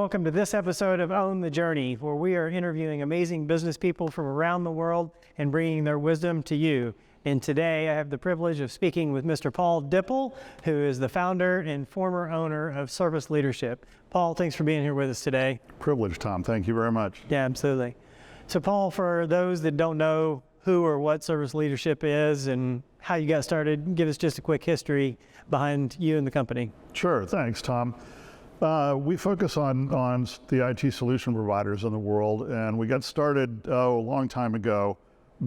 welcome to this episode of Own the Journey, where we are interviewing amazing business people from around the world and bringing their wisdom to you. And today I have the privilege of speaking with Mr. Paul Dippell, who is the founder and former owner of Service Leadership. Paul, thanks for being here with us today. Privilege, Tom. Thank you very much. Yeah, absolutely. So Paul, for those that don't know who or what Service Leadership is and how you got started, give us just a quick history behind you and the company. Sure, thanks, Tom. We focus on the IT solution providers in the world, and we got started a long time ago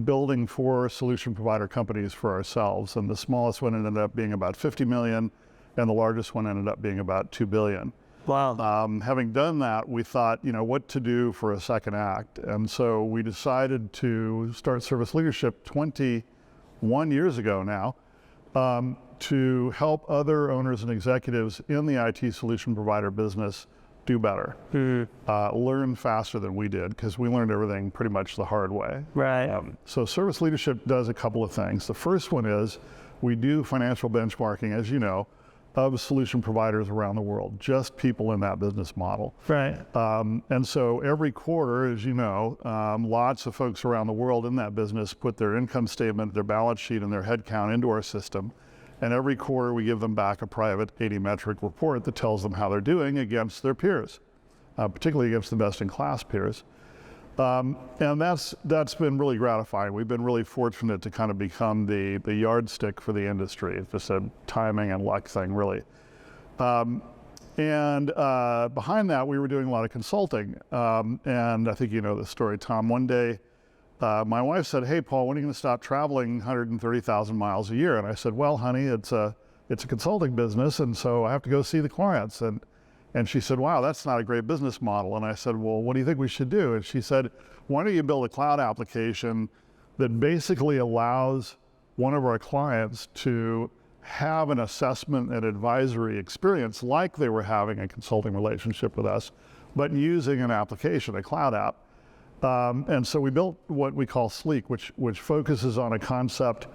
building 4 solution provider companies for ourselves, and the smallest one ended up being about 50 million, and the largest one ended up being about 2 billion. Wow. Having done that, we thought, what to do for a second act, and so we decided to start Service Leadership 21 years ago now, to help other owners and executives in the IT solution provider business do better, learn faster than we did, because we learned everything pretty much the hard way. Right. So Service Leadership does a couple of things. The first one is we do financial benchmarking, as you know, of solution providers around the world, just people in that business model. Right. And so every quarter, as you know, lots of folks around the world in that business put their income statement, their balance sheet, and their headcount into our system. And every quarter we give them back a private 80-metric report that tells them how they're doing against their peers, particularly against the best-in-class peers. And that's been really gratifying. We've been really fortunate to kind of become the yardstick for the industry. It's just a timing and luck thing, really. And behind that, we were doing a lot of consulting. And I think you know the story, Tom. One day, my wife said, "Hey, Paul, when are you going to stop traveling 130,000 miles a year?" And I said, "Well, honey, it's a consulting business, and so I have to go see the clients." And she said, "Wow, that's not a great business model." And I said, "Well, what do you think we should do?" And she said, "Why don't you build a cloud application that basically allows one of our clients to have an assessment and advisory experience like they were having a consulting relationship with us, but using an application, a cloud app." And so we built what we call Sleek, which focuses on a concept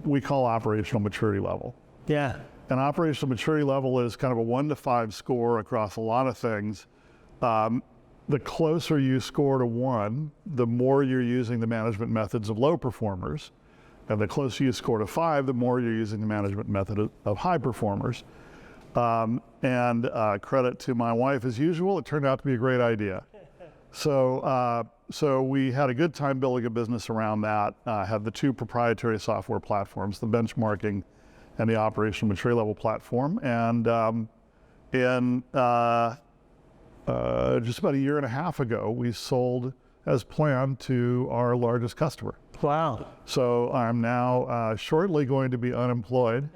we call operational maturity level. Yeah. An operational maturity level is kind of a 1 to 5 score across a lot of things. The closer you score to 1, the more you're using the management methods of low performers. And the closer you score to 5, the more you're using the management method of high performers. And credit to my wife, as usual, it turned out to be a great idea. So we had a good time building a business around that, had the 2 proprietary software platforms, the benchmarking and the operational maturity level platform. And just about a year and a half ago, we sold as planned to our largest customer. Wow. So I'm now shortly going to be unemployed,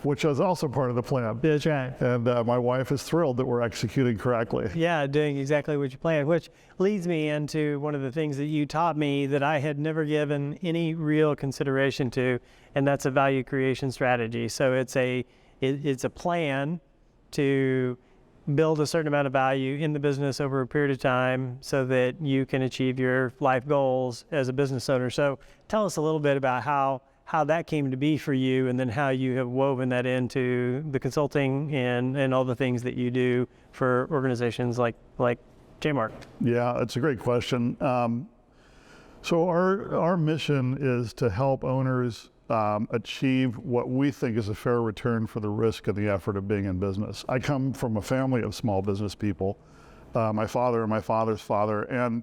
which is also part of the plan. That's right. And my wife is thrilled that we're executing correctly. Yeah, doing exactly what you planned, which leads me into one of the things that you taught me that I had never given any real consideration to, and that's a value creation strategy. So it's a plan to build a certain amount of value in the business over a period of time so that you can achieve your life goals as a business owner. So tell us a little bit about how that came to be for you, and then how you have woven that into the consulting and all the things that you do for organizations like JMark. Yeah, that's a great question. So our mission is to help owners achieve what we think is a fair return for the risk and the effort of being in business. I come from a family of small business people, my father and my father's father, and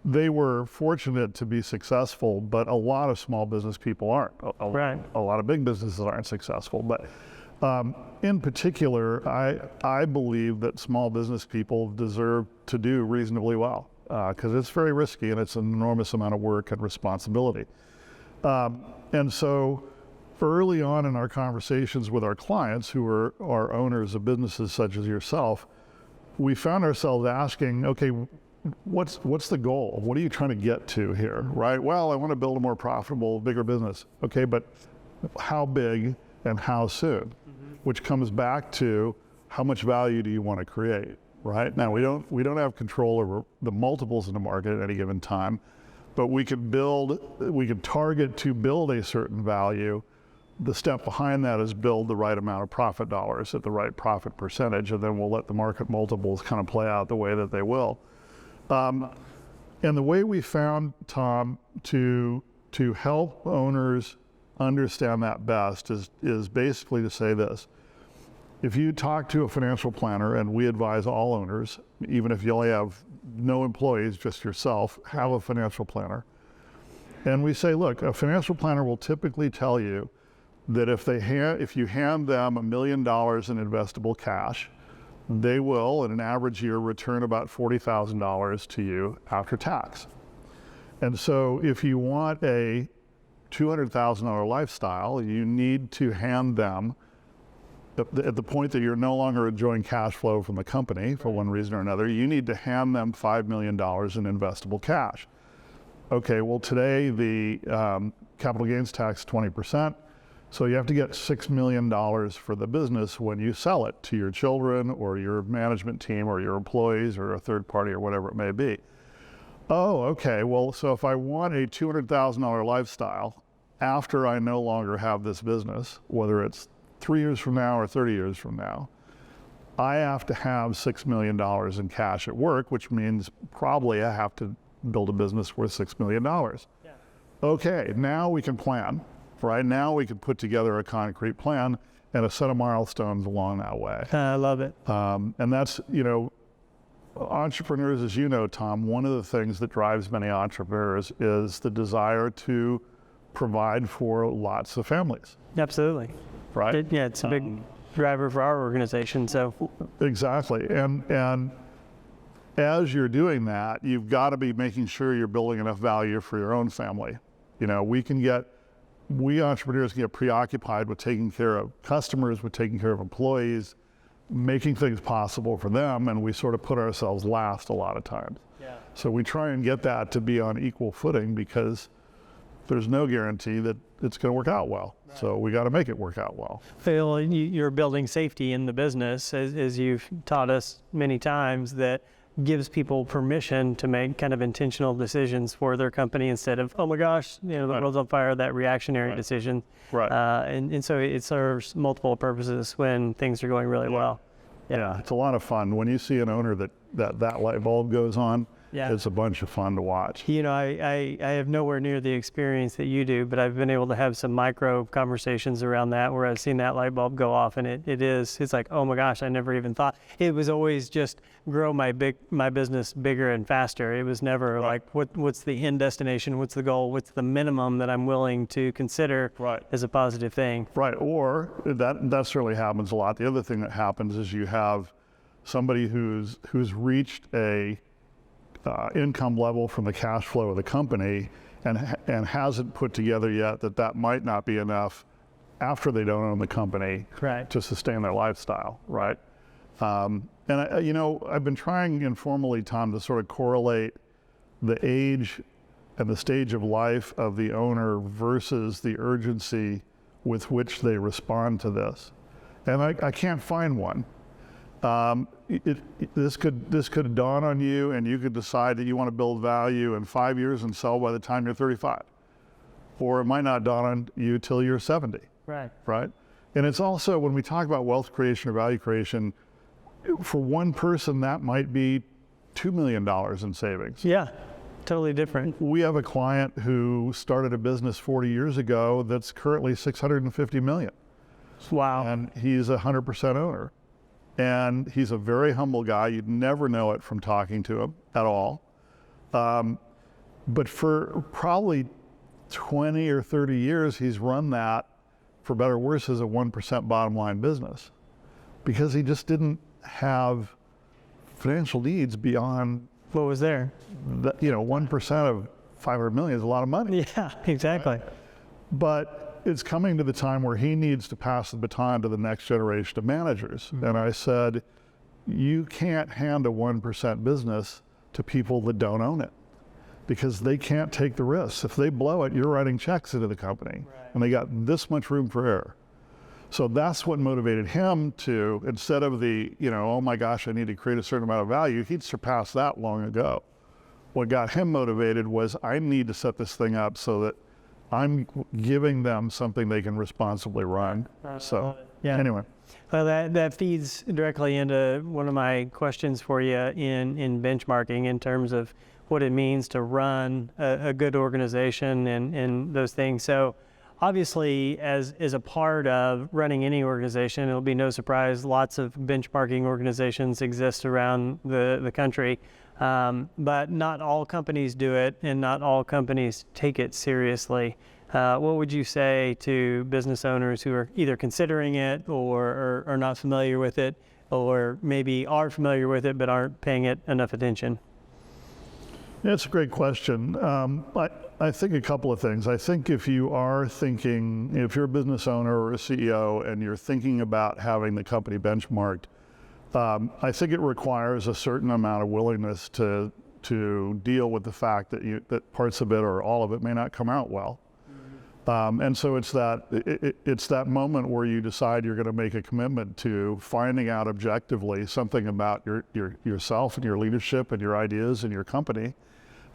they were fortunate to be successful, but a lot of small business people aren't. Right. A lot of big businesses aren't successful. But in particular, I believe that small business people deserve to do reasonably well, because it's very risky and it's an enormous amount of work and responsibility. And so early on in our conversations with our clients, who are owners of businesses such as yourself, we found ourselves asking, okay, what's the goal? What are you trying to get to here, right? Well, I want to build a more profitable, bigger business. Okay, but how big and how soon? Which comes back to how much value do you want to create, right? Now, we don't have control over the multiples in the market at any given time, but we can target to build a certain value the step behind that is build the right amount of profit dollars at the right profit percentage, and then we'll let the market multiples kind of play out the way that they will. And the way we found, Tom, to help owners understand that best is basically to say this. If you talk to a financial planner, and we advise all owners, even if you only have no employees, just yourself, have a financial planner. And we say, look, a financial planner will typically tell you that if you hand them $1 million in investable cash, they will, in an average year, return about $40,000 to you after tax. And so if you want a $200,000 lifestyle, you need to hand them, at the point that you're no longer enjoying cash flow from the company for one reason or another, you need to hand them $5 million in investable cash. Okay, well today the capital gains tax is 20%, so you have to get $6 million for the business when you sell it to your children or your management team or your employees or a third party or whatever it may be. Oh, okay, well, so if I want a $200,000 lifestyle after I no longer have this business, whether it's 3 years from now or 30 years from now, I have to have $6 million in cash at work, which means probably I have to build a business worth $6 million. Yeah. Okay, now we can plan, right? Now we can put together a concrete plan and a set of milestones along that way. I love it. And that's, entrepreneurs, as you know, Tom, one of the things that drives many entrepreneurs is the desire to provide for lots of families. Absolutely. Right? Yeah, it's a big driver for our organization. So exactly. And as you're doing that, you've got to be making sure you're building enough value for your own family. We entrepreneurs get preoccupied with taking care of customers, with taking care of employees, making things possible for them, and we sort of put ourselves last a lot of times. Yeah. So we try and get that to be on equal footing, because there's no guarantee that it's going to work out well. Right. So we got to make it work out well. Phil, you're building safety in the business, as you've taught us many times, that gives people permission to make kind of intentional decisions for their company instead of, oh my gosh, the world's on fire, that reactionary decision. Right. And so it serves multiple purposes when things are going really well. Yeah, it's a lot of fun. When you see an owner that light bulb goes on, it's a bunch of fun to watch. I have nowhere near the experience that you do, but I've been able to have some micro conversations around that where I've seen that light bulb go off, and it's like, oh my gosh, I never even thought. It was always just grow my business bigger and faster. It was never like, what's the end destination? What's the goal? What's the minimum that I'm willing to consider as a positive thing? Right, or that certainly happens a lot. The other thing that happens is you have somebody who's reached a income level from the cash flow of the company and hasn't put together yet that might not be enough after they don't own the company to sustain their lifestyle, right? And I've been trying informally, Tom, to sort of correlate the age and the stage of life of the owner versus the urgency with which they respond to this. And I can't find one. This could dawn on you, and you could decide that you want to build value in 5 years and sell by the time you're 35. Or it might not dawn on you till you're 70. Right. And it's also, when we talk about wealth creation or value creation, for one person that might be $2 million in savings. Yeah, totally different. We have a client who started a business 40 years ago that's currently $650 million. Wow. And he's a 100% owner. And he's a very humble guy. You'd never know it from talking to him at all. But for probably 20 or 30 years, he's run that, for better or worse, as a 1% bottom line business, because he just didn't have financial needs beyond what was there. 1% of 500 million is a lot of money. Yeah, exactly. Right? But it's coming to the time where he needs to pass the baton to the next generation of managers. Mm-hmm. And I said, you can't hand a 1% business to people that don't own it, because they can't take the risks. If they blow it, you're writing checks into the company, and they got this much room for error. So that's what motivated him to, instead of oh my gosh, I need to create a certain amount of value, he'd surpassed that long ago. What got him motivated was, I need to set this thing up so that I'm giving them something they can responsibly run. So Yeah. anyway. Well, that feeds directly into one of my questions for you in benchmarking in terms of what it means to run a good organization and those things. So obviously, as a part of running any organization, it'll be no surprise lots of benchmarking organizations exist around the country. But not all companies do it, and not all companies take it seriously. What would you say to business owners who are either considering it or are not familiar with it, or maybe are familiar with it but aren't paying it enough attention? Yeah, it's a great question. I think a couple of things. I think if you're a business owner or a CEO and you're thinking about having the company benchmarked, I think it requires a certain amount of willingness to deal with the fact that parts of it or all of it may not come out well. And so it's that moment where you decide you're going to make a commitment to finding out objectively something about yourself and your leadership and your ideas and your company,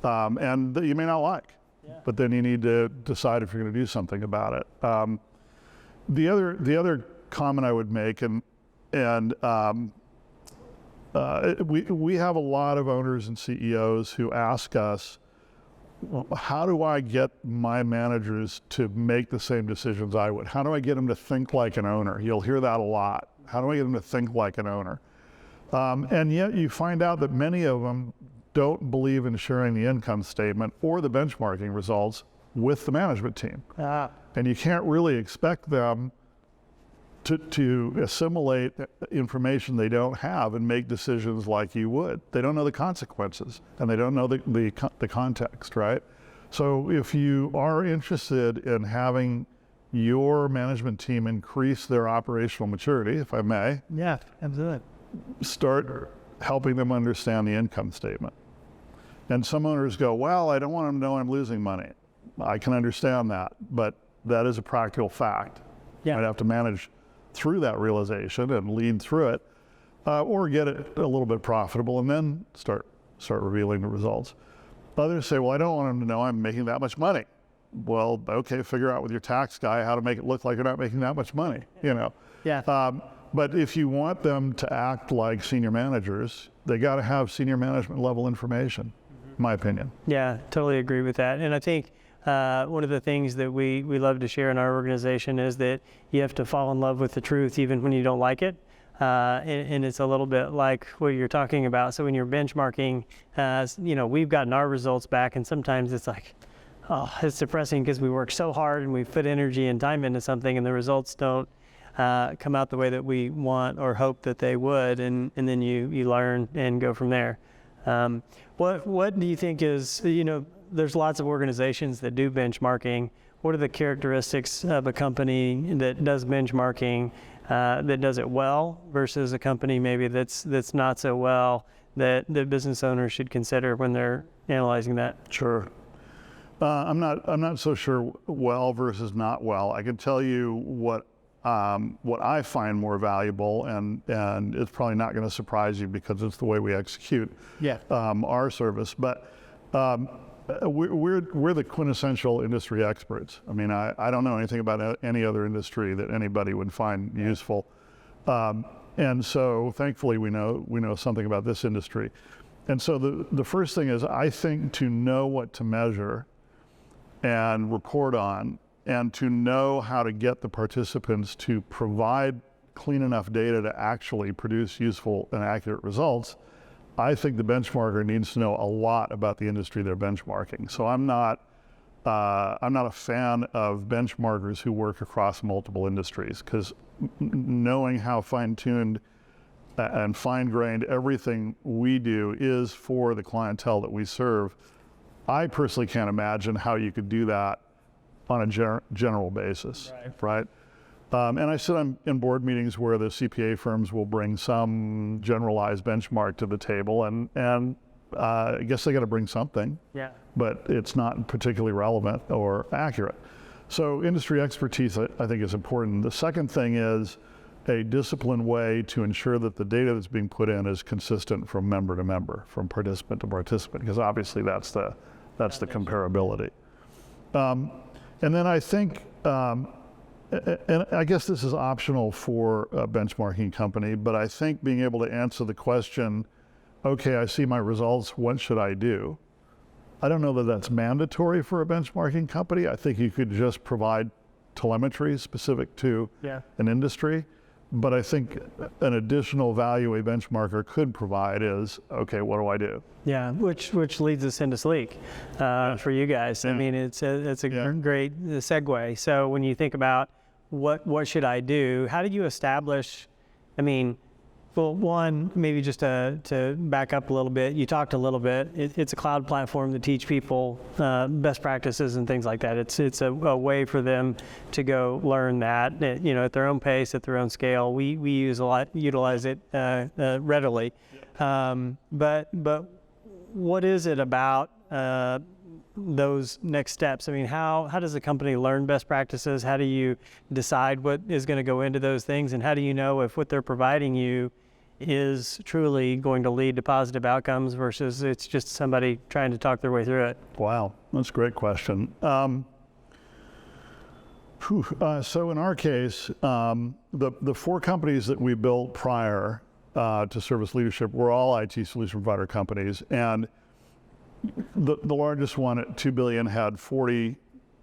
and that you may not like. Yeah. But then you need to decide if you're going to do something about it. The other comment I would make, we have a lot of owners and CEOs who ask us, how do I get my managers to make the same decisions I would? How do I get them to think like an owner? You'll hear that a lot. How do I get them to think like an owner? And yet you find out that many of them don't believe in sharing the income statement or the benchmarking results with the management team. And you can't really expect them to assimilate information they don't have and make decisions like you would. They don't know the consequences, and they don't know the context, right? So if you are interested in having your management team increase their operational maturity, if I may. Yeah, absolutely. Start helping them understand the income statement. And some owners go, well, I don't want them to know I'm losing money. I can understand that, but that is a practical fact. Yeah. I'd have to manage through that realization and lead through it, or get it a little bit profitable and then start revealing the results. Others say, well, I don't want them to know I'm making that much money. Well, okay, figure out with your tax guy how to make it look like you're not making that much money, you know. Yeah. But if you want them to act like senior managers, they got to have senior management level information, in my opinion. Yeah, totally agree with that. And I think one of the things that we love to share in our organization is that you have to fall in love with the truth even when you don't like it. And it's a little bit like what you're talking about. So when you're benchmarking, we've gotten our results back, and sometimes it's like, oh, it's depressing because we work so hard and we put energy and time into something and the results don't come out the way that we want or hope that they would, and then you learn and go from there. What do you think is, there's lots of organizations that do benchmarking. What are the characteristics of a company that does benchmarking that does it well versus a company maybe that's not so well that the business owners should consider when they're analyzing that? Sure. I'm not so sure well versus not well. I can tell you what I find more valuable, and it's probably not going to surprise you because it's the way we execute our service. But we're the quintessential industry experts. I mean, I don't know anything about any other industry that anybody would find useful. And so thankfully we know something about this industry. And so the first thing is, I think, to know what to measure and report on, and to know how to get the participants to provide clean enough data to actually produce useful and accurate results, I think the benchmarker needs to know a lot about the industry they're benchmarking. So I'm not a fan of benchmarkers who work across multiple industries, because knowing how fine-tuned and fine-grained everything we do is for the clientele that we serve, I personally can't imagine how you could do that on a general basis, right? And I sit in board meetings where the CPA firms will bring some generalized benchmark to the table, and I guess they got to bring something, but it's not particularly relevant or accurate. So industry expertise, I think, is important. The second thing is a disciplined way to ensure that the data that's being put in is consistent from member to member, from participant to participant, because obviously that's the comparability. And then I think, and I guess this is optional for a benchmarking company, but I think being able to answer the question, okay, I see my results, what should I do? I don't know that that's mandatory for a benchmarking company. I think you could just provide telemetry specific to an industry. But I think an additional value a benchmarker could provide is, okay, what do I do? Yeah, which leads us into Sleek for you guys. I mean, it's a great segue. So when you think about what should I do, how did you establish, I mean, well, one, maybe just to back up a little bit, you talked a little bit, it's a cloud platform to teach people best practices and things like that. It's a way for them to go learn that, at their own pace, at their own scale. We utilize it readily. But what is it about those next steps? I mean, how does a company learn best practices? How do you decide what is going to go into those things? And how do you know if what they're providing you is truly going to lead to positive outcomes versus it's just somebody trying to talk their way through it? Wow, that's a great question. So in our case, the 4 companies that we built prior to Service Leadership were all IT solution provider companies, and the largest one at $2 billion had 40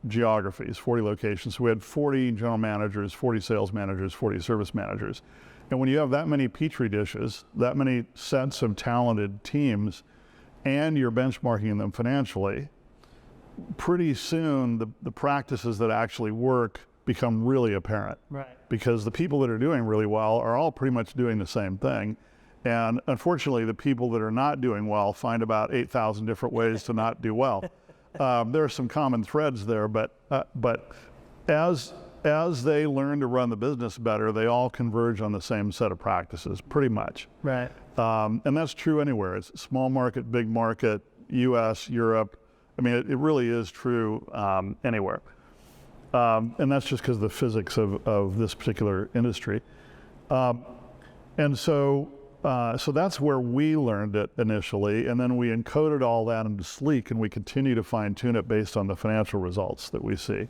geographies, 40 locations. So we had 40 general managers, 40 sales managers, 40 service managers. And when you have that many petri dishes, that many sets of talented teams, and you're benchmarking them financially, pretty soon the practices that actually work become really apparent. Right. Because the people that are doing really well are all pretty much doing the same thing. And unfortunately, the people that are not doing well find about 8,000 different ways to not do well. There are some common threads there, but as they learn to run the business better, they all converge on the same set of practices, pretty much. Right. And that's true anywhere. It's small market, big market, US, Europe. I mean, it really is true anywhere. And that's just because of the physics of this particular industry. And so that's where we learned it initially, and then we encoded all that into Sleek, and we continue to fine tune it based on the financial results that we see.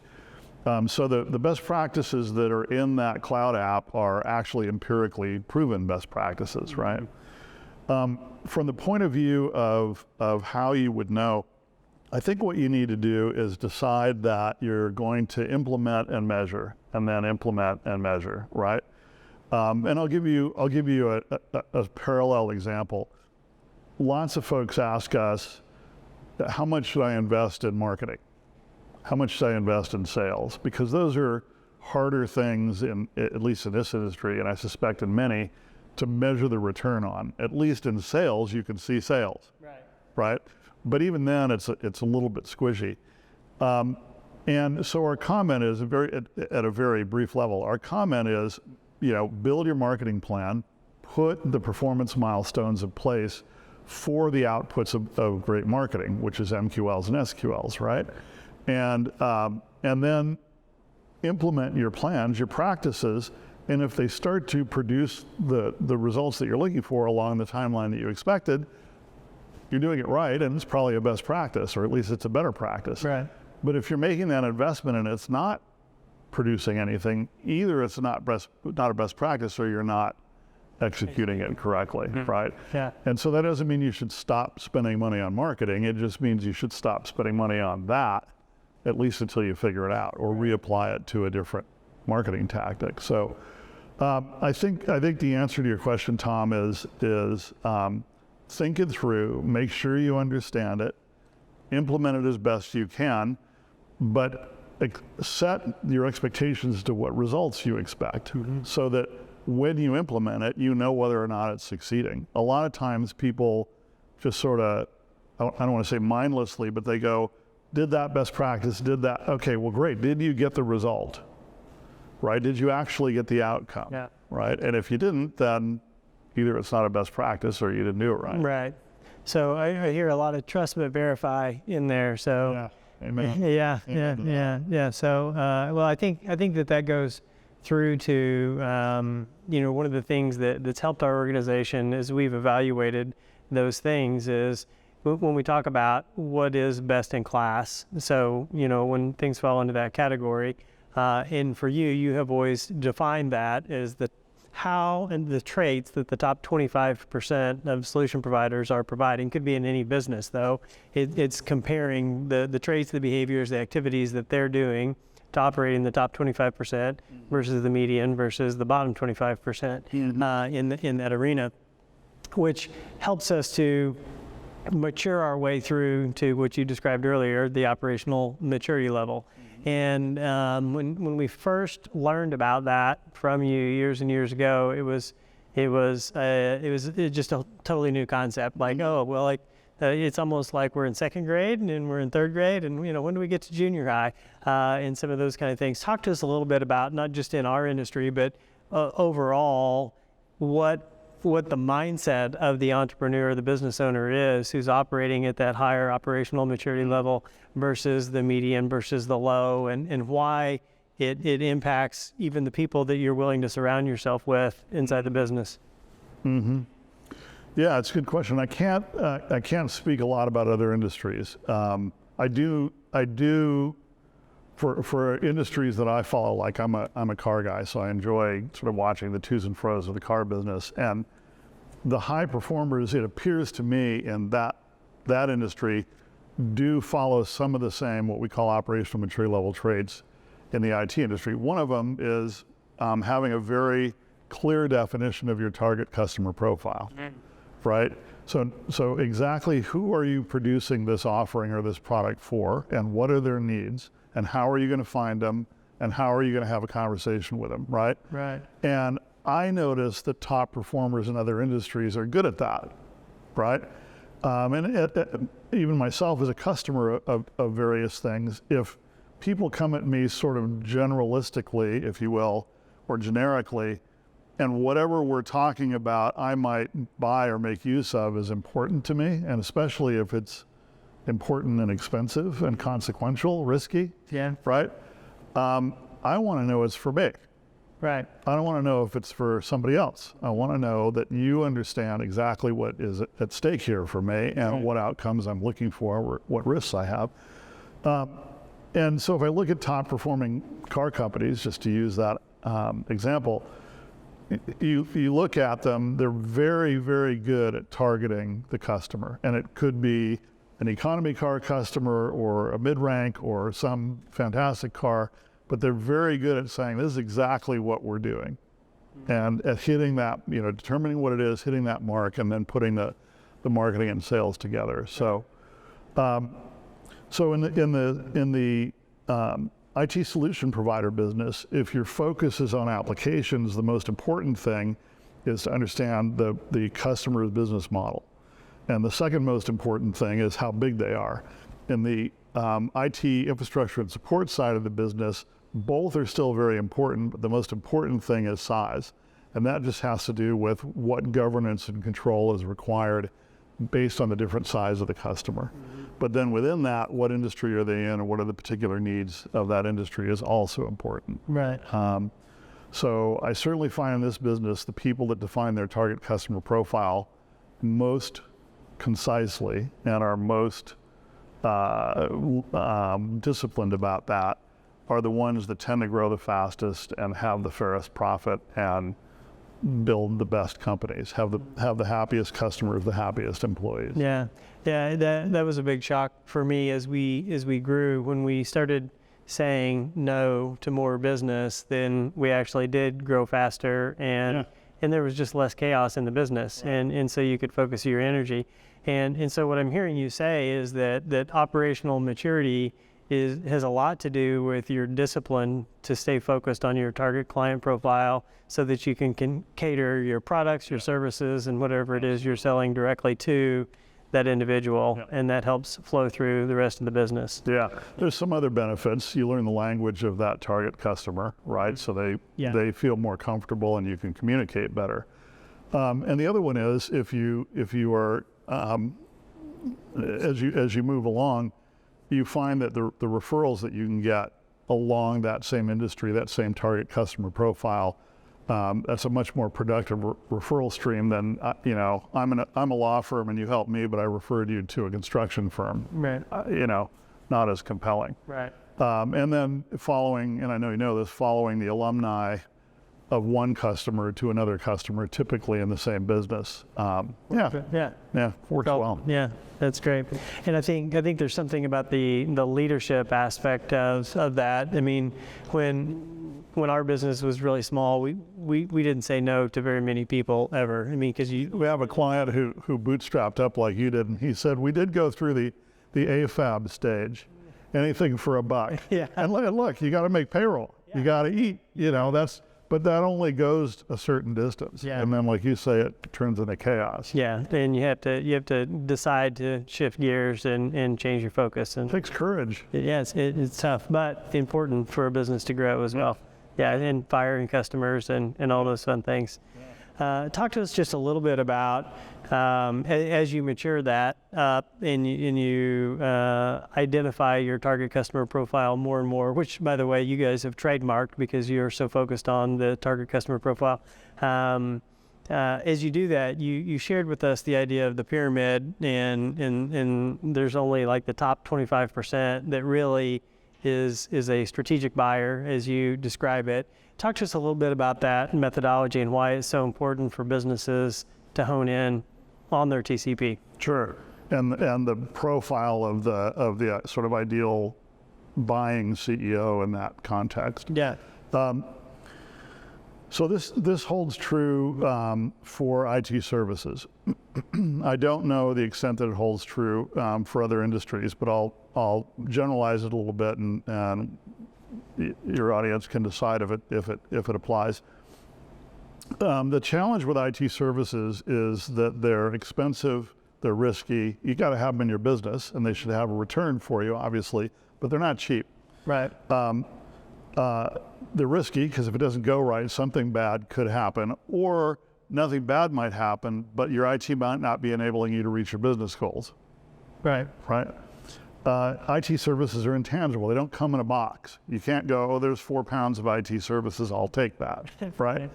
So the best practices that are in that cloud app are actually empirically proven best practices, right? From the point of view of how you would know, I think what you need to do is decide that you're going to implement and measure, and then implement and measure, right? And I'll give you a parallel example. Lots of folks ask us, how much should I invest in marketing? How much should I invest in sales? Because those are harder things, at least in this industry, and I suspect in many, to measure the return on. At least in sales, you can see sales, right? But even then, it's a little bit squishy. And so our comment is at a very brief level. Our comment is, build your marketing plan, put the performance milestones in place for the outputs of great marketing, which is MQLs and SQLs, right? And then implement your plans, your practices, and if they start to produce the results that you're looking for along the timeline that you expected, you're doing it right, and it's probably a best practice, or at least it's a better practice. Right. But if you're making that investment and it's not producing anything, either it's not a best practice, or you're not executing it correctly, right? Yeah. And so that doesn't mean you should stop spending money on marketing. It just means you should stop spending money on that, at least until you figure it out, or reapply it to a different marketing tactic. So I think the answer to your question, Tom, is think it through, make sure you understand it, implement it as best you can, but set your expectations to what results you expect, so that when you implement it, you know whether or not it's succeeding. A lot of times people just sort of, I don't want to say mindlessly, but they go, did that best practice, did that, okay, well great, did you get the result, right? Did you actually get the outcome, right? And if you didn't, then either it's not a best practice or you didn't do it right. Right. So I hear a lot of trust but verify in there. So yeah, amen. Yeah. So well, I think that goes through to one of the things that's helped our organization as we've evaluated those things is when we talk about what is best in class, so, when things fall into that category, and for you, you have always defined that as the how and the traits that the top 25% of solution providers are providing. Could be in any business, though. It's comparing the traits, the behaviors, the activities that they're doing to operate in the top 25% versus the median versus the bottom 25% in that arena, which helps us to mature our way through to what you described earlier, the operational maturity level. And when we first learned about that from you years and years ago, it was just a totally new concept. Like, it's almost like we're in second grade and we're in third grade, and when do we get to junior high, and some of those kind of things. Talk to us a little bit about, not just in our industry, but overall, what the mindset of the entrepreneur, the business owner is, who's operating at that higher operational maturity level versus the median versus the low, and why it impacts even the people that you're willing to surround yourself with inside the business. Mm-hmm. Yeah, it's a good question. I can't speak a lot about other industries. I do for industries that I follow. Like I'm a car guy, so I enjoy sort of watching the to's and fro's of the car business. And the high performers, it appears to me, in that industry, do follow some of the same what we call operational maturity level traits in the IT industry. One of them is having a very clear definition of your target customer profile. Right? So exactly who are you producing this offering or this product for, and what are their needs, and how are you going to find them, and how are you going to have a conversation with them, right? Right. And I notice that top performers in other industries are good at that, right? And even myself as a customer of various things, if people come at me sort of generalistically, if you will, or generically, and whatever we're talking about I might buy or make use of is important to me, and especially if it's important and expensive and consequential, risky, right? I want to know it's for me. Right. I don't want to know if it's for somebody else. I want to know that you understand exactly what is at stake here for me, and what outcomes I'm looking for, what risks I have. And so if I look at top performing car companies, just to use that example, you look at them, they're very, very good at targeting the customer. And it could be an economy car customer or a mid-rank or some fantastic car, but they're very good at saying, this is exactly what we're doing. And at hitting that, determining what it is, hitting that mark, and then putting the marketing and sales together. So, in the IT solution provider business, if your focus is on applications, the most important thing is to understand the customer's business model. And the second most important thing is how big they are. In the IT infrastructure and support side of the business, both are still very important, but the most important thing is size. And that just has to do with what governance and control is required based on the different size of the customer. But then within that, what industry are they in, and what are the particular needs of that industry is also important. Right. So I certainly find in this business, the people that define their target customer profile most concisely and are most disciplined about that are the ones that tend to grow the fastest and have the fairest profit and build the best companies, have the happiest customers, the happiest employees. Yeah, that was a big shock for me as we grew. When we started saying no to more business, then we actually did grow faster, and there was just less chaos in the business, and so you could focus your energy. And so what I'm hearing you say is that operational maturity has a lot to do with your discipline to stay focused on your target client profile so that you can cater your products, your services, and whatever it is you're selling directly to that individual, and that helps flow through the rest of the business. Yeah, there's some other benefits. You learn the language of that target customer, right? So they feel more comfortable and you can communicate better. And the other one is if you are, as you move along, you find that the referrals that you can get along that same industry, that same target customer profile, That's a much more productive referral stream than, I'm a law firm and you help me, but I referred you to a construction firm. Right. Not as compelling. Right. And then following, and I know you know this, following the alumni of one customer to another customer, typically in the same business. Works well. Yeah, that's great. And I think there's something about the leadership aspect of that. I mean, when our business was really small, we didn't say no to very many people ever. I mean, because we have a client who bootstrapped up like you did, and he said, we did go through the AFAB stage, anything for $1. Yeah. And look, you got to make payroll. Yeah. You got to eat. But that only goes a certain distance. Yeah. And then, like you say, it turns into chaos. Yeah, and you have to decide to shift gears and change your focus. And it takes courage. It's tough, but important for a business to grow as well. Yeah, and firing customers and all those fun things. Talk to us just a little bit about as you mature that and you identify your target customer profile more and more, which, by the way, you guys have trademarked because you're so focused on the target customer profile. As you do that, you shared with us the idea of the pyramid, and there's only like the top 25% that really is a strategic buyer, as you describe it. Talk to us a little bit about that methodology and why it's so important for businesses to hone in on their TCP. Sure, and the profile of the sort of ideal buying CEO in that context. Yeah. So this holds true for IT services. I don't know the extent that it holds true for other industries, but I'll generalize it a little bit, and your audience can decide if it applies. The challenge with IT services is that they're expensive, they're risky. You got to have them in your business, and they should have a return for you, obviously, but they're not cheap. Right. They're risky because if it doesn't go right, something bad could happen, or nothing bad might happen, but your IT might not be enabling you to reach your business goals. Right. Right. IT services are intangible. They don't come in a box. You can't go, oh, there's 4 pounds of IT services, I'll take that, right?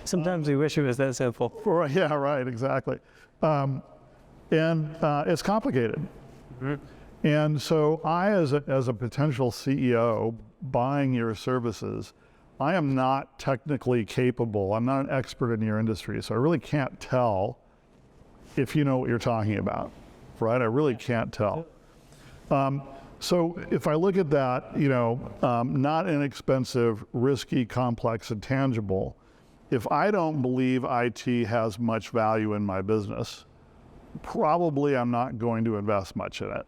Sometimes we wish it was that simple. Yeah, right, exactly. And it's complicated. Mm-hmm. And so I, as a potential CEO buying your services, I am not technically capable. I'm not an expert in your industry, so I really can't tell if you know what you're talking about, right? I really can't tell. So if I look at that, not inexpensive, risky, complex, and tangible, if I don't believe IT has much value in my business, probably I'm not going to invest much in it,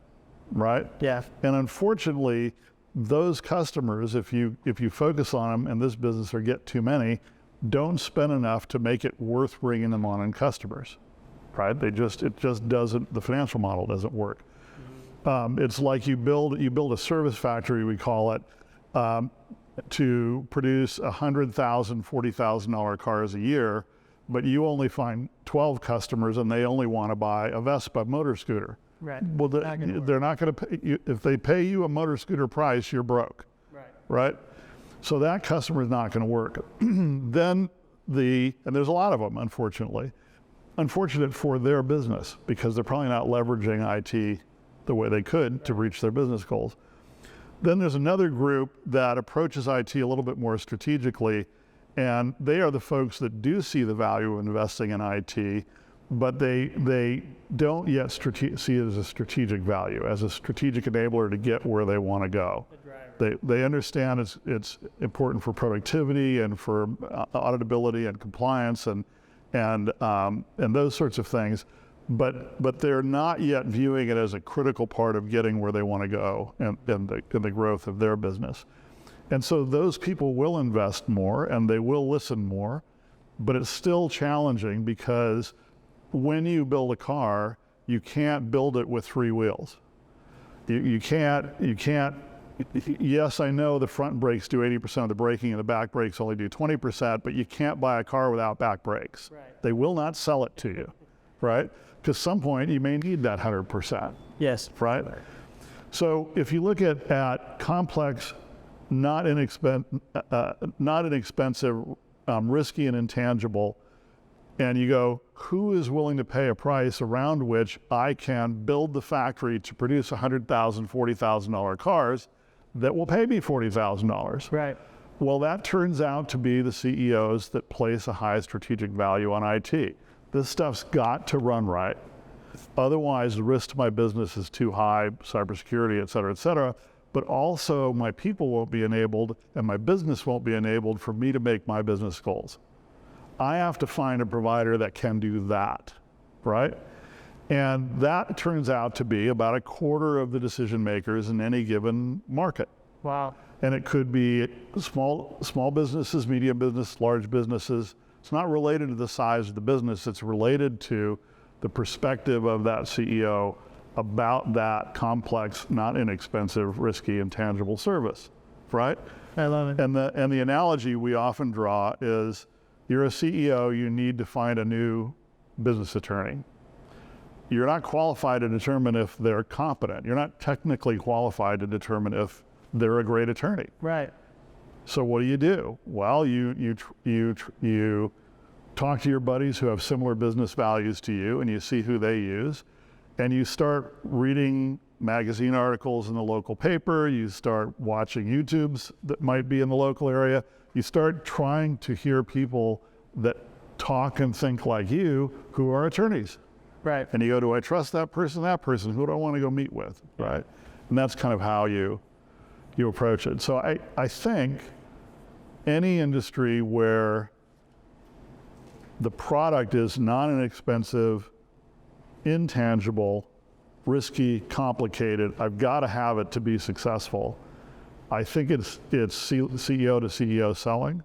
right? Yeah. And unfortunately, those customers, if you focus on them in this business or get too many, don't spend enough to make it worth bringing them on in customers, right? It just doesn't, the financial model doesn't work. It's like you build a service factory, we call it, to produce 100,000, $40,000 cars a year, but you only find 12 customers and they only want to buy a Vespa motor scooter. Right. Well, they're not going to pay you. If they pay you a motor scooter price, you're broke. Right. Right? So that customer is not going to work. And there's a lot of them, unfortunately. Unfortunate for their business because they're probably not leveraging IT the way they could to reach their business goals. Then there's another group that approaches IT a little bit more strategically, and they are the folks that do see the value of investing in IT, but they don't yet see it as a strategic value, as a strategic enabler to get where they want to go. They understand it's important for productivity and for auditability and compliance and those sorts of things. But they're not yet viewing it as a critical part of getting where they want to go and the growth of their business. And so those people will invest more and they will listen more, but it's still challenging because when you build a car, you can't build it with 3 wheels. You can't, yes, I know the front brakes do 80% of the braking and the back brakes only do 20%, but you can't buy a car without back brakes. Right. They will not sell it to you, right? Because some point you may need that 100%. Yes. Right? So if you look at complex, not inexpensive risky and intangible, and you go, who is willing to pay a price around which I can build the factory to produce $100,000, $40,000 cars that will pay me $40,000? Right. Well, that turns out to be the CEOs that place a high strategic value on IT. This stuff's got to run right. Otherwise, the risk to my business is too high, cybersecurity, et cetera, but also my people won't be enabled and my business won't be enabled for me to make my business goals. I have to find a provider that can do that, right? And that turns out to be about a quarter of the decision makers in any given market. Wow. And it could be small businesses, medium business, large businesses. It's not related to the size of the business, it's related to the perspective of that CEO about that complex, not inexpensive, risky, intangible service, right? I love it. And the analogy we often draw is, you're a CEO, you need to find a new business attorney. You're not qualified to determine if they're competent. You're not technically qualified to determine if they're a great attorney. Right. So what do? Well, you talk to your buddies who have similar business values to you, and you see who they use, and you start reading magazine articles in the local paper, you start watching YouTubes that might be in the local area, you start trying to hear people that talk and think like you who are attorneys. Right. And you go, do I trust that person, who do I want to go meet with, right? And that's kind of how you approach it. So I think any industry where the product is not inexpensive, intangible, risky, complicated, I've got to have it to be successful. I think it's CEO to CEO selling.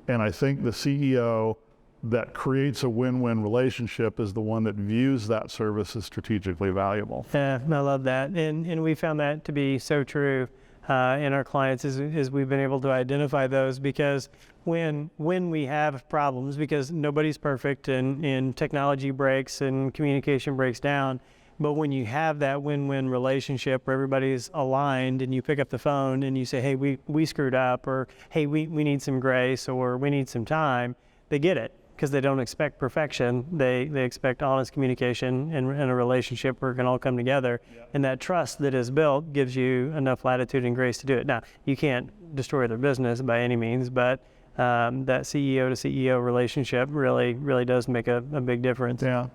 And I think the CEO that creates a win-win relationship is the one that views that service as strategically valuable. Yeah, I love that. And we found that to be so true in our clients is we've been able to identify those, because when we have problems, because nobody's perfect and technology breaks and communication breaks down, but when you have that win-win relationship where everybody's aligned and you pick up the phone and you say, hey, we screwed up, or hey, we need some grace, or we need some time, they get it, because they don't expect perfection. They expect honest communication and a relationship where it can all come together. Yeah. And that trust that is built gives you enough latitude and grace to do it. Now, you can't destroy their business by any means, but that CEO to CEO relationship really does make a big difference. Yeah.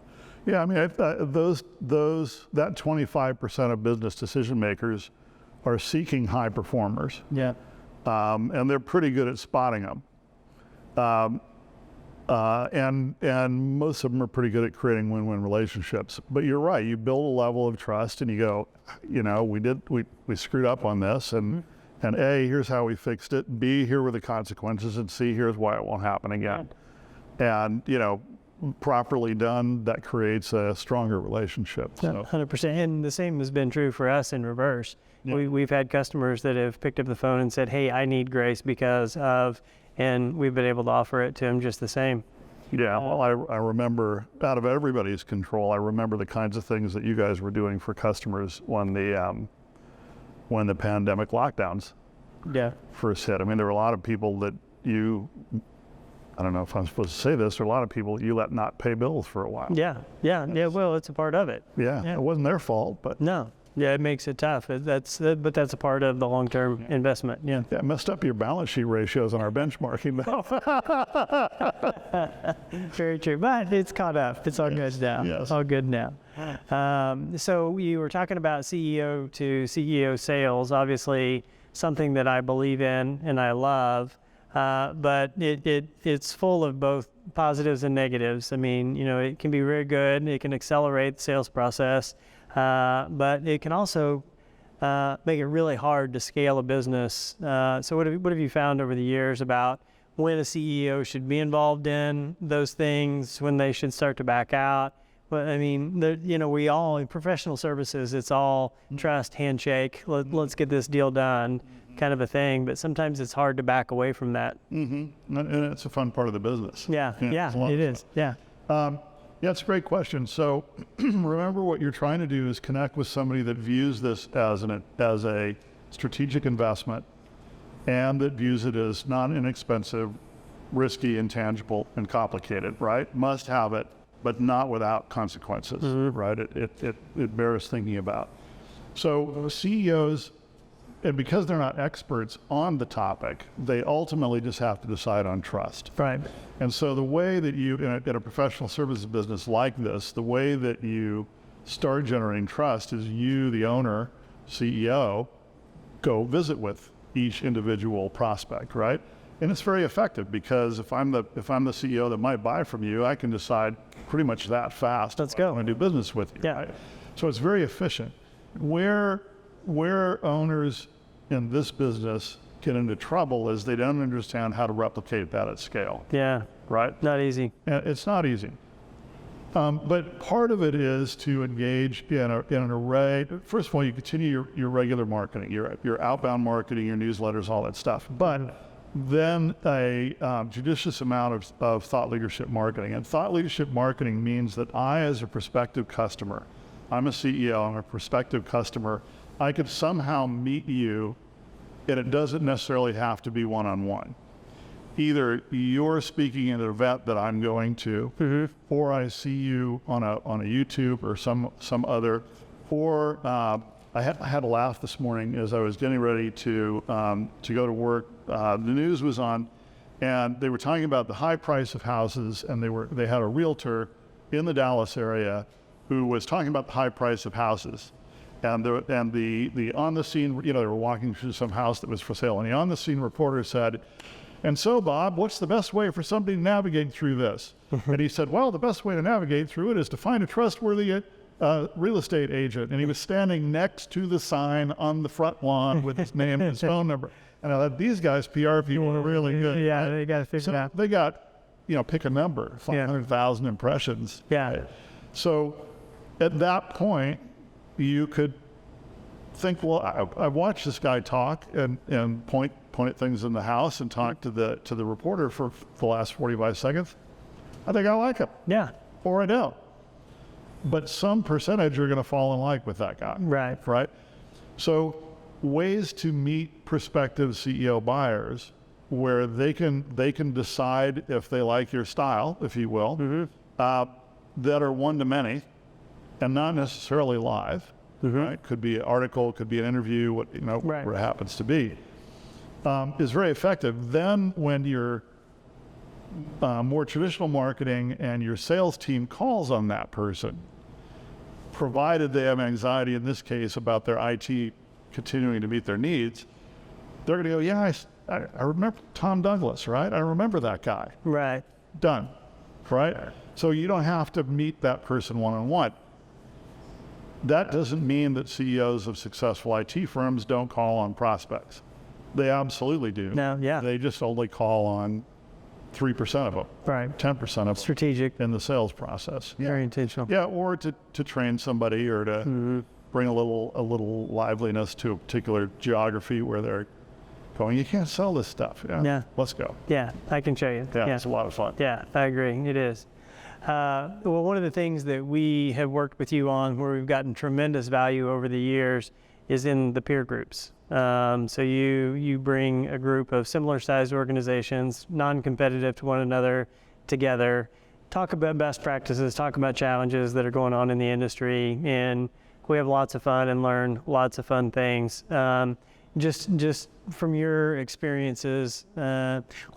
Yeah, I mean, that 25% of business decision makers are seeking high performers. Yeah. And they're pretty good at spotting them. And most of them are pretty good at creating win-win relationships. But you're right, you build a level of trust and you go, we screwed up on this, and A, here's how we fixed it, B, here were the consequences, and C, here's why it won't happen again. And properly done, that creates a stronger relationship. So. 100%. And the same has been true for us in reverse. Yeah. We've had customers that have picked up the phone and said, hey, I need grace because of, and we've been able to offer it to them just the same. Yeah, well, I remember, out of everybody's control, I remember the kinds of things that you guys were doing for customers when the pandemic lockdowns first hit. I mean, there were a lot of people that I don't know if I'm supposed to say this, there are a lot of people you let not pay bills for a while. Yeah, well, it's a part of it. Yeah, it wasn't their fault, but. No, yeah, it makes it tough. But that's a part of the long-term investment, Yeah, it messed up your balance sheet ratios on our benchmarking. Very true, but it's caught up. It's all good now. Yes. All good now. So you were talking about CEO to CEO sales, obviously something that I believe in and I love. But it's full of both positives and negatives. I mean, it can be very good. It can accelerate the sales process, but it can also make it really hard to scale a business. So what have you found over the years about when a CEO should be involved in those things, when they should start to back out? But I mean, we all, in professional services, it's all trust, handshake, let's get this deal done, kind of a thing. But sometimes it's hard to back away from that. Mm-hmm. And it's a fun part of the business. Yeah, it is. Yeah. Yeah, it's a great question. So remember, what you're trying to do is connect with somebody that views this as a strategic investment, and that views it as not inexpensive, risky, intangible, and complicated, right? Must have it, but not without consequences, right? It bears thinking about. So CEOs, and because they're not experts on the topic, they ultimately just have to decide on trust. Right. And so the way that you, in a professional services business like this, the way that you start generating trust is you, the owner, CEO, go visit with each individual prospect, right? And it's very effective because if I'm the CEO that might buy from you, I can decide pretty much that fast. Let's go. I want to do business with you. Yeah. Right? So it's very efficient. Where owners in this business get into trouble is they don't understand how to replicate that at scale. Yeah. Right? Not easy. And it's not easy. But part of it is to engage in an array. First of all, you continue your regular marketing, your outbound marketing, your newsletters, all that stuff. But then a judicious amount of thought leadership marketing. And thought leadership marketing means that I, as a prospective customer, I'm a CEO, I'm a prospective customer, I could somehow meet you, and it doesn't necessarily have to be one-on-one. Either you're speaking at an event that I'm going to, or I see you on a YouTube or some other, or I had a laugh this morning as I was getting ready to go to work. The news was on, and they were talking about the high price of houses, and they had a realtor in the Dallas area who was talking about the high price of houses. And the on the scene, they were walking through some house that was for sale, and the on the scene reporter said, "And so, Bob, what's the best way for somebody to navigate through this?" And he said, "Well, the best way to navigate through it is to find a trustworthy real estate agent." And he was standing next to the sign on the front lawn with his name and his phone number. And I thought, these guys, PR people, are really good. Yeah, they got to figure it out. They got, pick a number, 500,000 impressions. Yeah. So at that point, you could think, well, I watched this guy talk and point at things in the house and talk to the reporter for the last 45 seconds. I think I like him. Yeah. Or I don't. But some percentage are going to fall in like with that guy. Right. Right. So ways to meet prospective CEO buyers where they can decide if they like your style, if you will, that are one-to-many and not necessarily live. Right? Could be an article, could be an interview, whatever it happens to be, is very effective. Then when your more traditional marketing and your sales team calls on that person, provided they have anxiety in this case about their IT continuing to meet their needs, they're going to go, yeah, I remember Tom Douglas, right? I remember that guy. Right. Done. Right? So you don't have to meet that person one-on-one. That doesn't mean that CEOs of successful IT firms don't call on prospects. They absolutely do. No, yeah. They just only call on 3% of them. Right. 10% of them. Strategic. In the sales process. Very intentional. Yeah, or to train somebody or to bring a little liveliness to a particular geography where they're going, you can't sell this stuff. Yeah. Let's go. Yeah, I can show you. Yeah, it's a lot of fun. Yeah, I agree. It is. Well, one of the things that we have worked with you on where we've gotten tremendous value over the years is in the peer groups. So you bring a group of similar sized organizations, non-competitive to one another, together, talk about best practices, talk about challenges that are going on in the industry, and we have lots of fun and learn lots of fun things. Just from your experiences,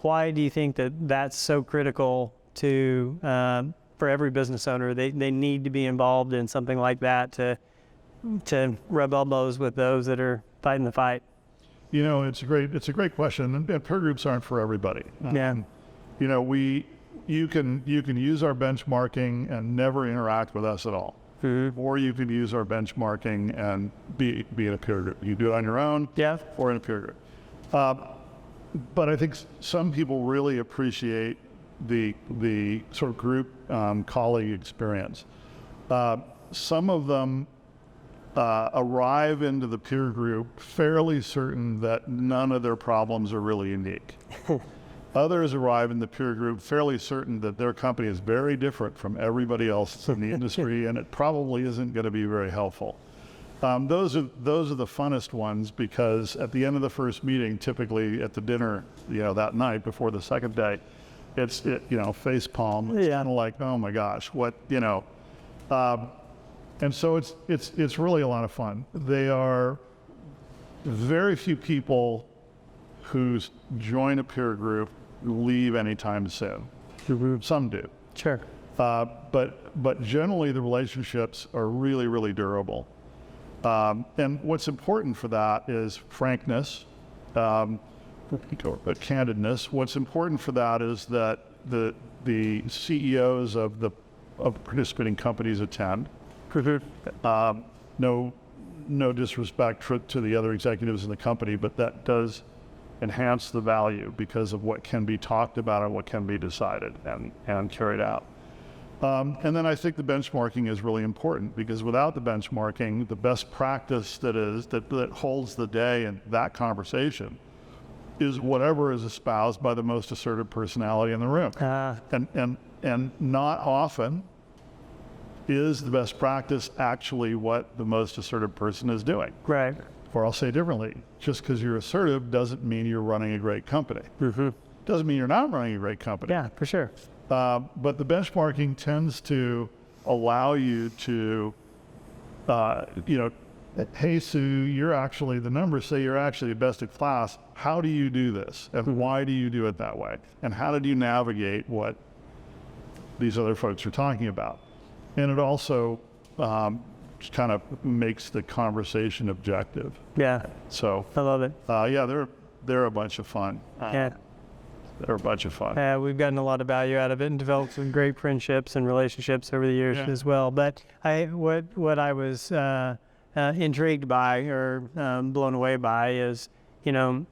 why do you think that that's so critical to for every business owner? They need to be involved in something like that to rub elbows with those that are fighting the fight. It's a great question, and peer groups aren't for everybody. You can use our benchmarking and never interact with us at all. Or you can use our benchmarking and be in a peer group. You do it on your own, or in a peer group. But I think some people really appreciate the sort of group colleague experience. Some of them arrive into the peer group fairly certain that none of their problems are really unique. Others arrive in the peer group fairly certain that their company is very different from everybody else in the industry, and it probably isn't going to be very helpful. Those are the funnest ones, because at the end of the first meeting, typically at the dinner, that night before the second day, face palm. It's kind of like, oh my gosh, what, and so it's really a lot of fun. They are very few people who join a peer group leave anytime soon. Some do. Sure. But generally the relationships are really, really durable. And what's important for that is frankness, candidness. What's important for that is that the CEOs of the participating companies attend. No disrespect to the other executives in the company, but that does enhance the value because of what can be talked about and what can be decided and carried out. And then I think the benchmarking is really important, because without the benchmarking, the best practice that holds the day in that conversation is whatever is espoused by the most assertive personality in the room. And not often is the best practice actually what the most assertive person is doing. Right. Or I'll say differently, just because you're assertive doesn't mean you're running a great company. Doesn't mean you're not running a great company. Yeah, for sure. But the benchmarking tends to allow you to, hey, Sue, the numbers say you're actually best in class. How do you do this? And why do you do it that way? And how did you navigate what these other folks are talking about? And it also kind of makes the conversation objective. Yeah. So I love it. They're a bunch of fun. Yeah. They're a bunch of fun. We've gotten a lot of value out of it and developed some great friendships and relationships over the years as well. But what I was intrigued by or blown away by is, when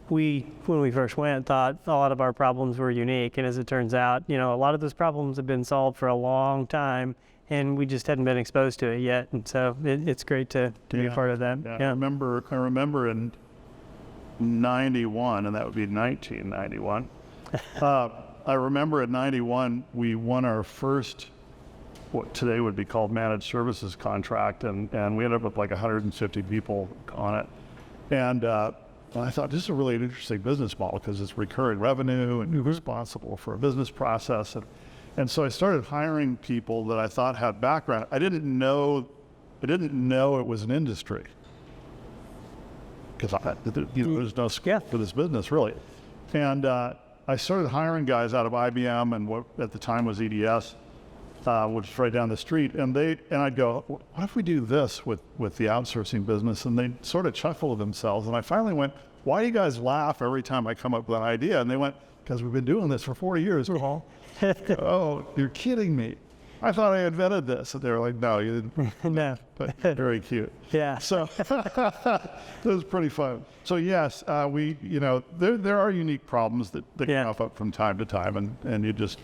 we first went, thought a lot of our problems were unique. And as it turns out, a lot of those problems have been solved for a long time, and we just hadn't been exposed to it yet. And so it's great to be a part of that. Yeah. I remember in 91, and that would be 1991. I remember in 91, we won our first, what today would be called managed services contract, and we ended up with like 150 people on it. And I thought, this is a really interesting business model because it's recurring revenue and responsible for a business process. And so I started hiring people that I thought had background. I didn't know it was an industry, because there's no scope for this business really. And I started hiring guys out of IBM and what at the time was EDS, which is right down the street. And I'd go, what if we do this with the outsourcing business? And they'd sort of chuckle to themselves. And I finally went, why do you guys laugh every time I come up with an idea? And they went, because we've been doing this for 40 years. Oh, you're kidding me. I thought I invented this. And they were like, no, you didn't. No. But very cute. Yeah. So it was pretty fun. So yes, there are unique problems that come up from time to time, and you just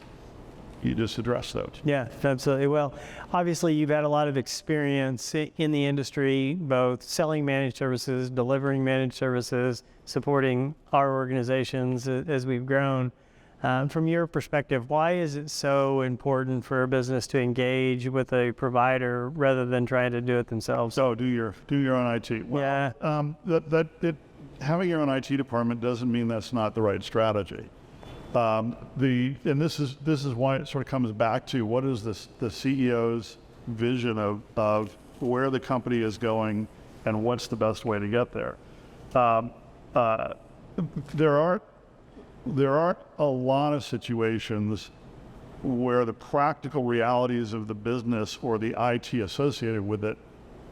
address those. Yeah, absolutely. Well, obviously you've had a lot of experience in the industry, both selling managed services, delivering managed services, supporting our organizations as we've grown. From your perspective, why is it so important for a business to engage with a provider rather than trying to do it themselves? So do your own IT. Well, having your own IT department doesn't mean that's not the right strategy. And this is why it sort of comes back to what is the CEO's vision of where the company is going and what's the best way to get there. There aren't a lot of situations where the practical realities of the business or the IT associated with it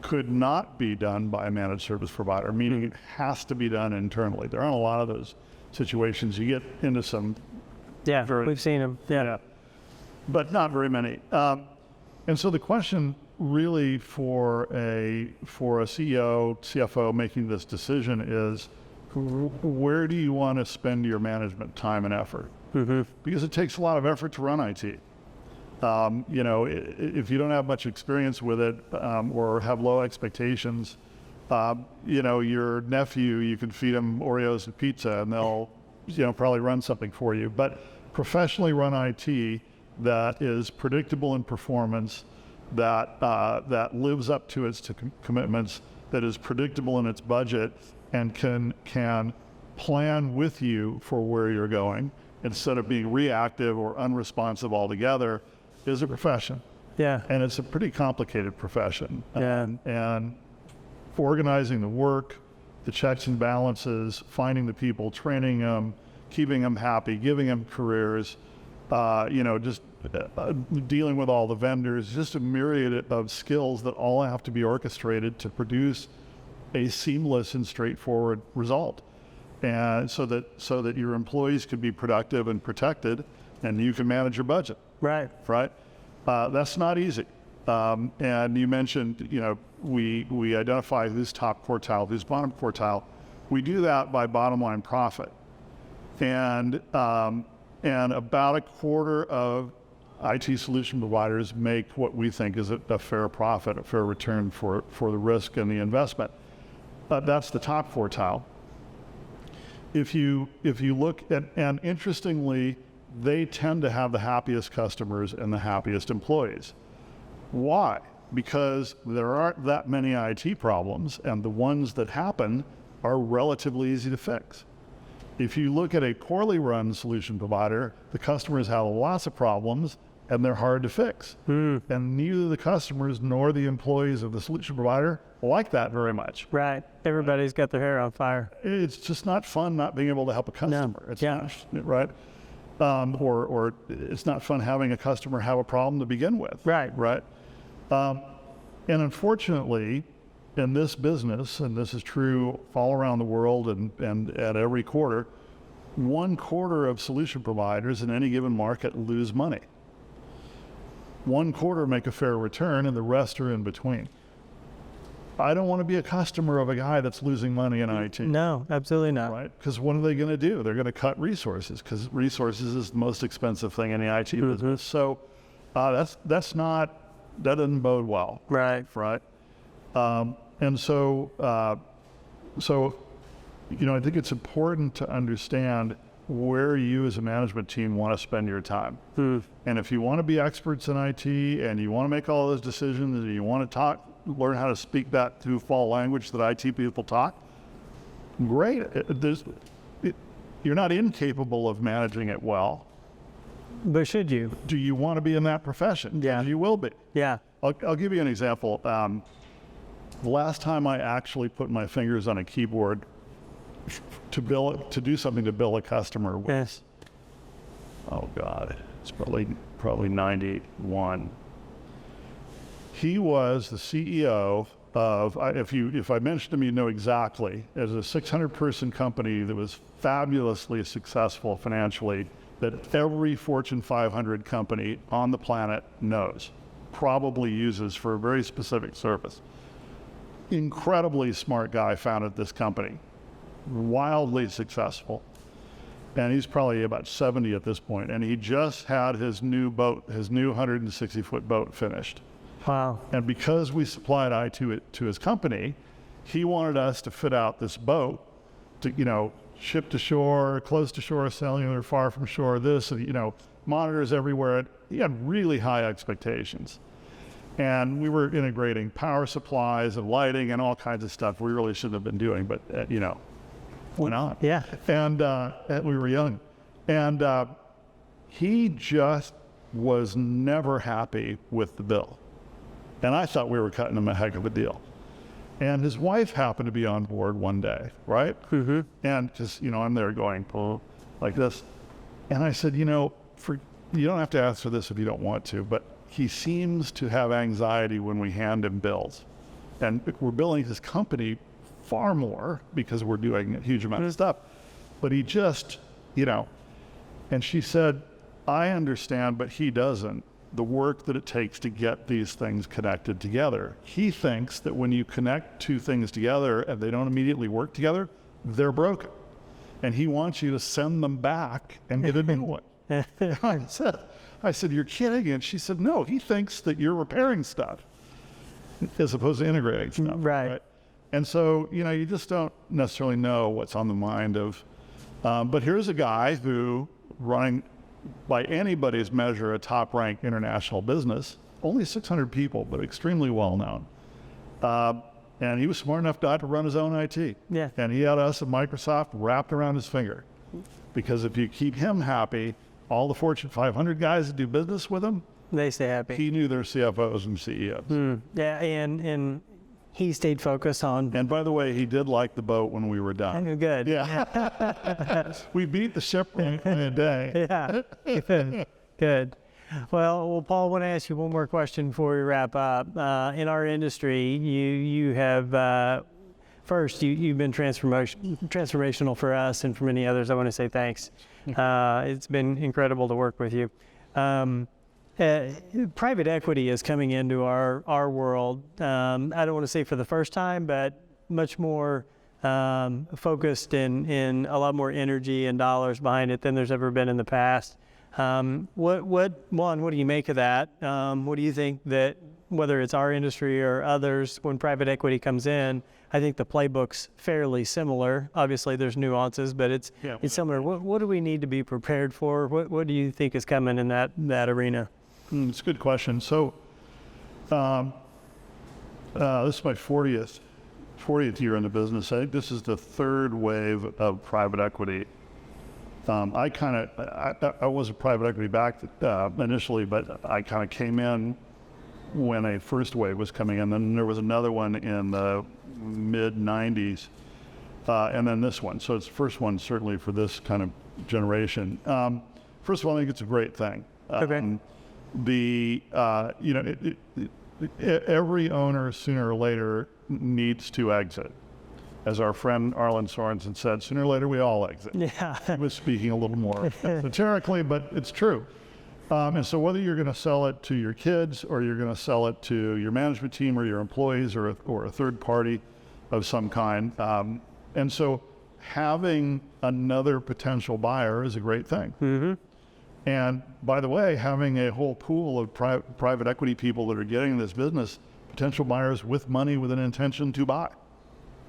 could not be done by a managed service provider, meaning it has to be done internally. There aren't a lot of those situations. You get into some... Yeah, we've seen them. Yeah. But not very many. And so the question really for a CEO, CFO making this decision is, where do you want to spend your management time and effort? Because it takes a lot of effort to run IT. If you don't have much experience with it or have low expectations, your nephew, you can feed them Oreos and pizza and they'll probably run something for you. But professionally run IT that is predictable in performance, that lives up to its commitments, that is predictable in its budget, and can plan with you for where you're going, instead of being reactive or unresponsive altogether is a profession. Yeah. And it's a pretty complicated profession. Yeah. And organizing the work, the checks and balances, finding the people, training them, keeping them happy, giving them careers, just dealing with all the vendors, just a myriad of skills that all have to be orchestrated to produce a seamless and straightforward result. And so that your employees could be productive and protected, and you can manage your budget. Right. Right? That's not easy. And you mentioned, we identify who's top quartile, who's bottom quartile. We do that by bottom line profit. And about a quarter of IT solution providers make what we think is a fair profit, a fair return for the risk and the investment. That's the top quartile. If you look at, and interestingly, they tend to have the happiest customers and the happiest employees. Why? Because there aren't that many IT problems, and the ones that happen are relatively easy to fix. If you look at a poorly run solution provider, the customers have lots of problems and they're hard to fix. And neither the customers nor the employees of the solution provider like that very much. Right. Everybody's got their hair on fire. It's just not fun not being able to help a customer. No. It's not, right? Or it's not fun having a customer have a problem to begin with. Right. Right. And unfortunately, in this business, and this is true all around the world and at every quarter, 1/4 of solution providers in any given market lose money. 1/4 make a fair return, and the rest are in between. I don't want to be a customer of a guy that's losing money in IT. No, absolutely not. Right? Because what are they going to do? They're going to cut resources, because resources is the most expensive thing in the IT business. So that doesn't bode well. Right. Right. And so I think it's important to understand where you as a management team want to spend your time. And if you want to be experts in IT and you want to make all those decisions and you want to learn how to speak that through fall language that IT people talk, great. You're not incapable of managing it well. But should you? Do you want to be in that profession? Yeah. You will be. Yeah. I'll give you an example. The last time I actually put my fingers on a keyboard to do something to bill a customer was, Yes. oh God, it's probably 91. He was the CEO of, if I mentioned him, you know exactly, as a 600-person company that was fabulously successful financially, that every Fortune 500 company on the planet knows, probably uses for a very specific service. Incredibly smart guy founded this company, wildly successful. And he's probably about 70 at this point, and he just had his new 160-foot boat finished. Wow. And because we supplied IT to his company, he wanted us to fit out this boat to, ship to shore, close to shore, cellular, far from shore, this, and, monitors everywhere. He had really high expectations. And we were integrating power supplies and lighting and all kinds of stuff we really shouldn't have been doing, but, why not? Yeah. And we were young. And he just was never happy with the bill. And I thought we were cutting him a heck of a deal. And his wife happened to be on board one day, right? Mm-hmm. And because, I'm there going, like this. And I said, you don't have to answer this if you don't want to, but he seems to have anxiety when we hand him bills. And we're billing his company far more because we're doing a huge amount of stuff. But he just, and she said, I understand, but he doesn't, the work that it takes to get these things connected together. He thinks that when you connect two things together and they don't immediately work together, they're broken. And he wants you to send them back and get a new one. I said, you're kidding? And she said, no, he thinks that you're repairing stuff as opposed to integrating stuff. Right. And so, you just don't necessarily know what's on the mind of, but here's a guy who, running by anybody's measure a top-ranked international business, only 600 people, but extremely well-known. And he was smart enough to run his own IT. Yeah. And he had us at Microsoft wrapped around his finger. because if you keep him happy, all the Fortune 500 guys that do business with him, they stay happy. he knew their CFOs and CEOs. Yeah, and he stayed focused on. And by the way, he did like the boat when we were done. Good. Yeah. We beat the ship in a day. Yeah. Good. Well, Paul, I want to ask you one more question before we wrap up. In our industry, you have first you've been transformational for us and for many others. I want to say thanks. It's been incredible to work with you. Private equity is coming into our world. I don't want to say for the first time, but much more focused in a lot more energy and dollars behind it than there's ever been in the past. What do you make of that? What do you think that, whether it's our industry or others, when private equity comes in, I think the playbook's fairly similar. Obviously there's nuances, but it's similar. What do we need to be prepared for? What do you think is coming in that arena? It's a good question. So this is my 40th year in the business. I think this is the third wave of private equity. I wasn't private equity backed initially, but I kind of came in when a first wave was coming in. Then there was another one in the mid 90s, and then this one. So it's the first one certainly for this kind of generation. First of all, I think it's a great thing. Okay. Every owner sooner or later needs to exit. As our friend Arlen Sorensen said, sooner or later we all exit. Yeah. He was speaking a little more esoterically, but it's true. And so whether you're going to sell it to your kids or you're going to sell it to your management team or your employees or a third party of some kind. And so having another potential buyer is a great thing. Mm-hmm. And by the way, having a whole pool of private equity people that are getting this business, potential buyers with money with an intention to buy.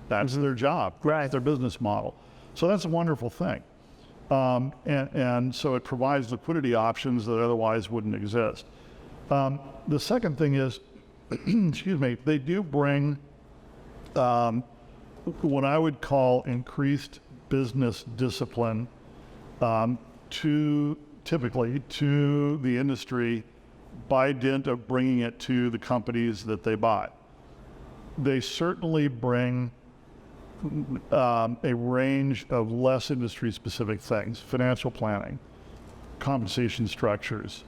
That's their job. Right. That's their business model. So that's a wonderful thing. And so it provides liquidity options that otherwise wouldn't exist. The second thing is, excuse me, they do bring what I would call increased business discipline typically to the industry by dint of bringing it to the companies that they buy. They certainly bring a range of less industry-specific things: financial planning, compensation structures,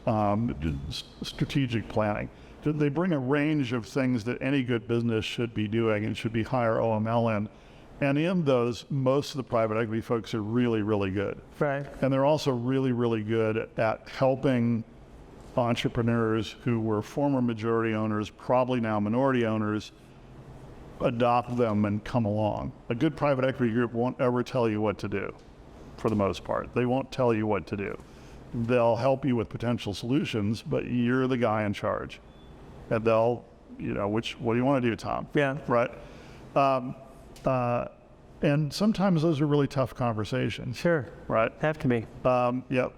strategic planning. They bring a range of things that any good business should be doing and should be higher OML in. And in those, most of the private equity folks are really, really good. Right. And they're also really, really good at helping entrepreneurs who were former majority owners, probably now minority owners, adopt them and come along. A good private equity group won't ever tell you what to do, for the most part. They won't tell you what to do. They'll help you with potential solutions, but you're the guy in charge. And they'll, what do you want to do, Tom? Yeah. Right? And sometimes those are really tough conversations. Sure. Right? Have to be. Yep.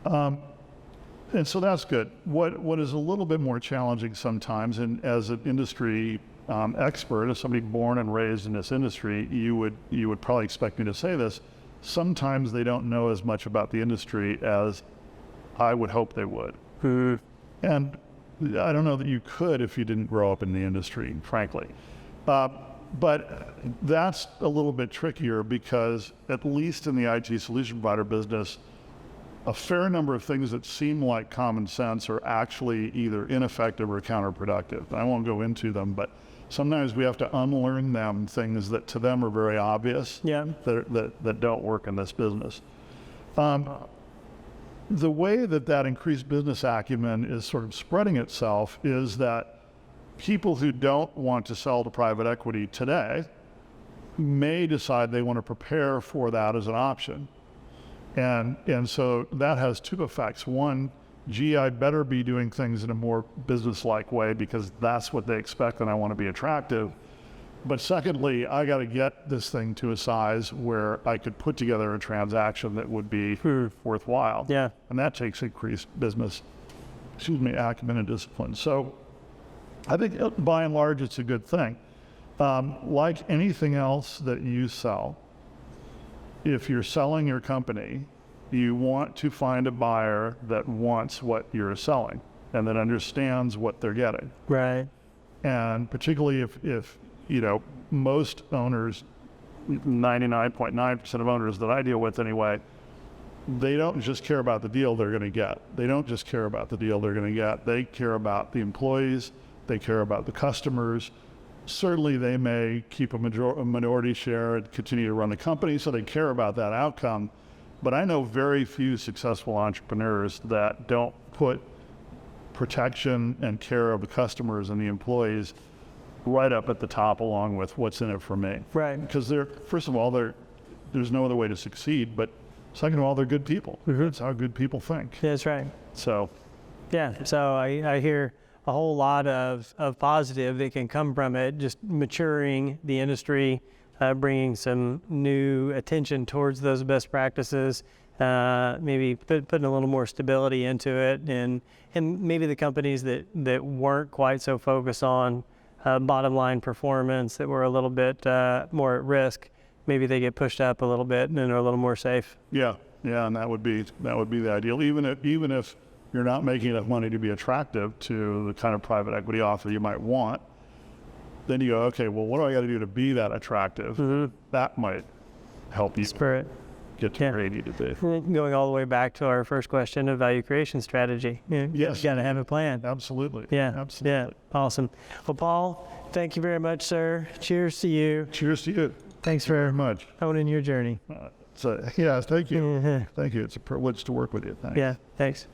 And so that's good. What is a little bit more challenging sometimes, and as an industry expert, as somebody born and raised in this industry, you would probably expect me to say this. Sometimes they don't know as much about the industry as I would hope they would. And I don't know that you could if you didn't grow up in the industry, frankly. But that's a little bit trickier because, at least in the IT solution provider business, a fair number of things that seem like common sense are actually either ineffective or counterproductive. I won't go into them, but sometimes we have to unlearn them things that to them are very obvious, that don't work in this business. The way that increased business acumen is sort of spreading itself is that people who don't want to sell to private equity today may decide they want to prepare for that as an option. And so that has two effects. One, gee, I better be doing things in a more business-like way because that's what they expect and I want to be attractive. But secondly, I got to get this thing to a size where I could put together a transaction that would be worthwhile. Yeah. And that takes increased business, acumen and discipline. So I think by and large, it's a good thing. Like anything else that you sell, if you're selling your company, you want to find a buyer that wants what you're selling and that understands what they're getting. Right. And particularly if you know, most owners, 99.9% of owners that I deal with anyway, they don't just care about the deal they're going to get. They don't just care about the deal they're going to get. They care about the employees. They care about the customers. Certainly they may keep a minority share and continue to run the company, so they care about that outcome. But I know very few successful entrepreneurs that don't put protection and care of the customers and the employees right up at the top, along with what's in it for me. Right. Because first of all, there's no other way to succeed, but second of all, they're good people. That's how good people think. That's right. So, yeah. So I hear a whole lot of positive that can come from it, just maturing the industry, bringing some new attention towards those best practices, maybe putting a little more stability into it, and maybe the companies that weren't quite so focused on bottom line performance, that were a little bit more at risk, maybe they get pushed up a little bit and are a little more safe. Yeah, and that would be the ideal. Even if you're not making enough money to be attractive to the kind of private equity offer you might want, then you go, okay, well, what do I got to do to be that attractive? That might help you Spirit. get to where you need to be. Going all the way back to our first question of value creation strategy. Yes. You got to have a plan. Absolutely. Yeah. Absolutely. Yeah. Awesome. Well, Paul, thank you very much, sir. Cheers to you. Cheers to you. Thanks Very for much. owning your journey. So, yeah, thank you. Thank you. It's a privilege to work with you. Thanks. Yeah. Thanks.